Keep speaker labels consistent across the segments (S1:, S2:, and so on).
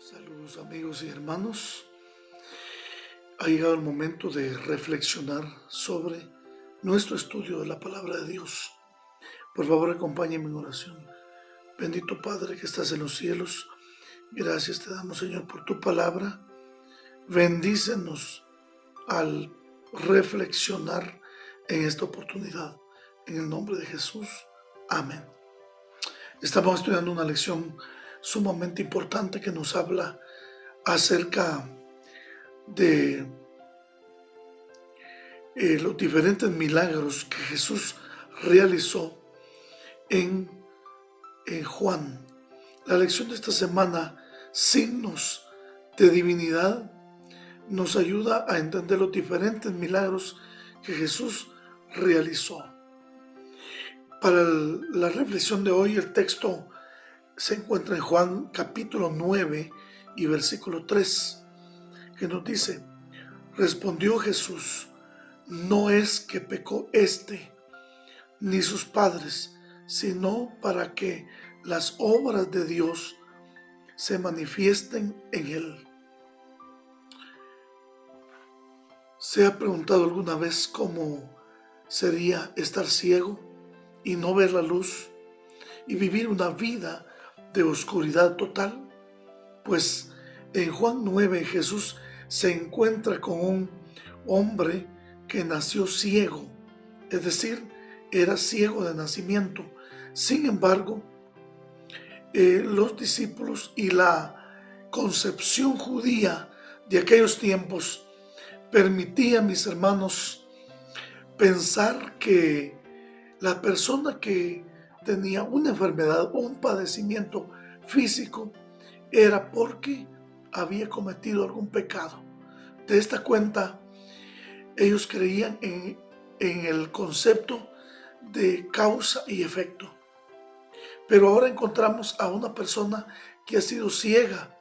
S1: Saludos amigos y hermanos. Ha llegado el momento de reflexionar sobre nuestro estudio de la palabra de Dios. Por favor, acompáñenme en oración. Bendito Padre que estás en los cielos, gracias te damos, Señor, por tu palabra. Bendícenos al reflexionar en esta oportunidad. En el nombre de Jesús. Amén. Estamos estudiando una lección sumamente importante que nos habla acerca de los diferentes milagros que Jesús realizó en, Juan. La lección de esta semana, signos de divinidad, nos ayuda a entender los diferentes milagros que Jesús realizó. Para la reflexión de hoy, el texto se encuentra en Juan capítulo 9 y versículo 3, que nos dice: respondió Jesús: no es que pecó ni sus padres, sino para que las obras de Dios se manifiesten en él. ¿Se ha preguntado alguna vez cómo sería estar ciego y no ver la luz y vivir una vida de oscuridad total? Pues en Juan 9 Jesús se encuentra con un hombre que nació ciego, es decir, era ciego de nacimiento. Sin embargo, los discípulos y la concepción judía de aquellos tiempos permitía, mis hermanos, pensar que la persona que tenía una enfermedad o un padecimiento físico era porque había cometido algún pecado. De esta cuenta, ellos creían en el concepto de causa y efecto. Pero ahora encontramos a una persona que ha sido ciega.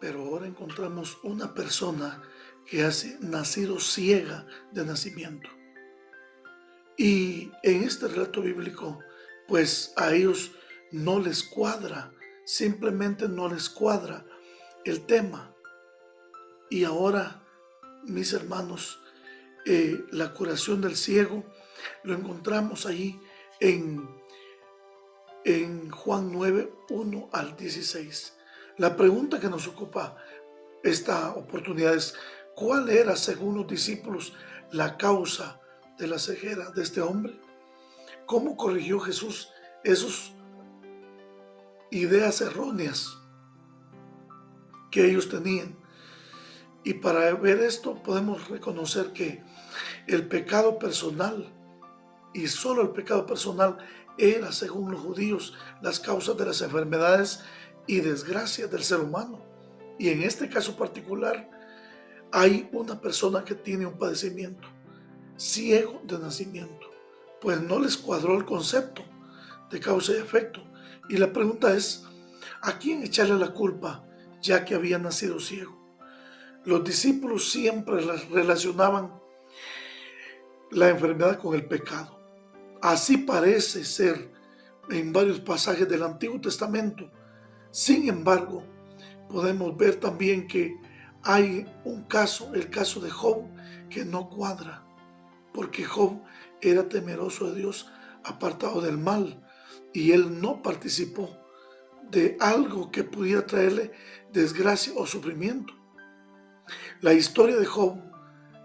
S1: Pero ahora encontramos una persona que ha nacido ciega de nacimiento. Y en este relato bíblico, pues a ellos no les cuadra, simplemente no les cuadra el tema. Y ahora, mis hermanos, la curación del ciego lo encontramos ahí en Juan 9, 1 al 16. La pregunta que nos ocupa esta oportunidad es: ¿cuál era, según los discípulos, la causa de la ceguera de este hombre? ¿Cómo corrigió Jesús esas ideas erróneas que ellos tenían? Y para ver esto podemos reconocer que el pecado personal, y solo el pecado personal, era, según los judíos, las causas de las enfermedades y desgracias del ser humano. Y en este caso particular, hay una persona que tiene un padecimiento, ciego de nacimiento. Pues no les cuadró el concepto de causa y efecto. Y la pregunta es: ¿a quién echarle la culpa ya que había nacido ciego? Los discípulos siempre relacionaban la enfermedad con el pecado. Así parece ser en varios pasajes del Antiguo Testamento. Sin embargo, podemos ver también que hay un caso, el caso de Job, que no cuadra, porque Job era temeroso de Dios, apartado del mal, y él no participó de algo que pudiera traerle desgracia o sufrimiento. La historia de Job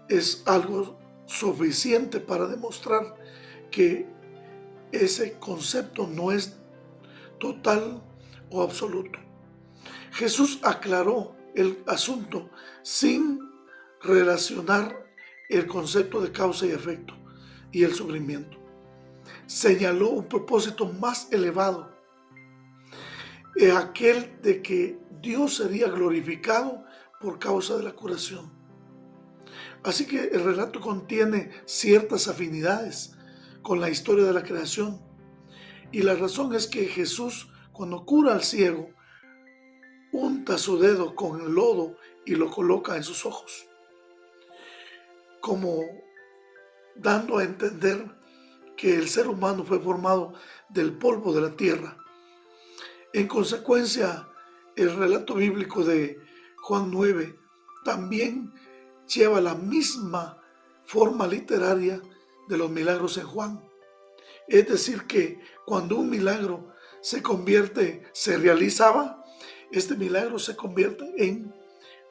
S1: es algo suficiente para demostrar que ese concepto no es total o absoluto. Jesús aclaró el asunto sin relacionar el concepto de causa y efecto y el sufrimiento. Señaló un propósito más elevado, aquel de que Dios sería glorificado por causa de la curación. Así que el relato contiene ciertas afinidades con la historia de la creación. Y la razón es que Jesús, cuando cura al ciego, unta su dedo con el lodo y lo coloca en sus ojos, como dando a entender que el ser humano fue formado del polvo de la tierra. En consecuencia, el relato bíblico de Juan 9 también lleva la misma forma literaria de los milagros en Juan. Es decir, que cuando un milagro se realizaba, este milagro se convierte en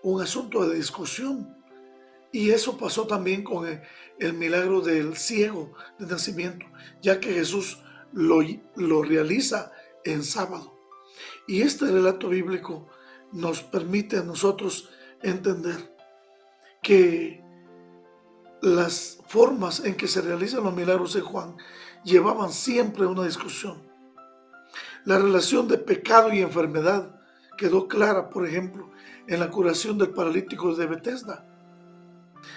S1: un asunto de discusión. Y eso pasó también con el milagro del ciego de nacimiento, ya que Jesús lo realiza en sábado. Y este relato bíblico nos permite a nosotros entender que las formas en que se realizan los milagros de Juan llevaban siempre a una discusión. La relación de pecado y enfermedad quedó clara, por ejemplo, en la curación del paralítico de Betesda.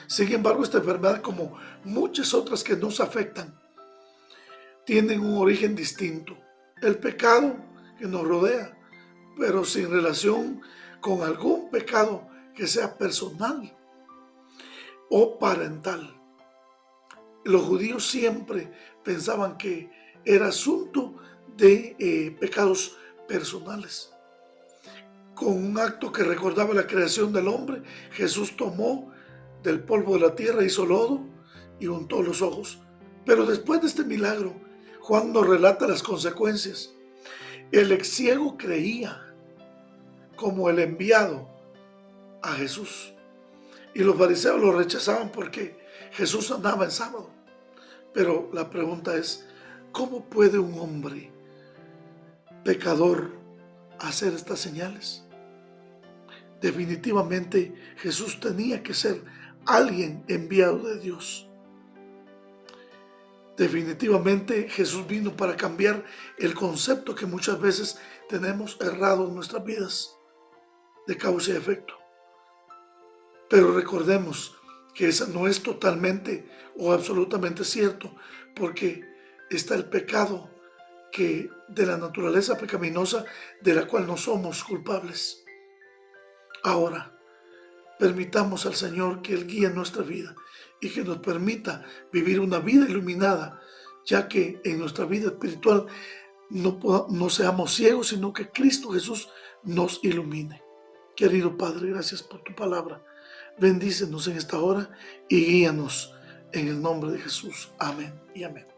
S1: Sin embargo, esta enfermedad, como muchas otras que nos afectan, tienen un origen distinto. El pecado que nos rodea, pero sin relación con algún pecado que sea personal o parental. Los judíos siempre pensaban que era asunto de pecados personales. Con un acto que recordaba la creación del hombre, Jesús tomó del polvo de la tierra, hizo lodo y untó los ojos. Pero después de este milagro, Juan nos relata las consecuencias. El ex ciego creía como el enviado a Jesús, y los fariseos lo rechazaban porque Jesús andaba en sábado. Pero la pregunta es, ¿cómo puede un hombre pecador hacer estas señales? Definitivamente Jesús tenía que ser alguien enviado de Dios. Definitivamente Jesús vino para cambiar el concepto que muchas veces tenemos errado en nuestras vidas de causa y efecto. Pero recordemos que eso no es totalmente o absolutamente cierto, porque está el pecado que de la naturaleza pecaminosa de la cual no somos culpables. Ahora, permitamos al Señor que Él guíe nuestra vida y que nos permita vivir una vida iluminada, ya que en nuestra vida espiritual no seamos ciegos, sino que Cristo Jesús nos ilumine. Querido Padre, gracias por tu palabra. Bendícenos en esta hora y guíanos en el nombre de Jesús. Amén y amén.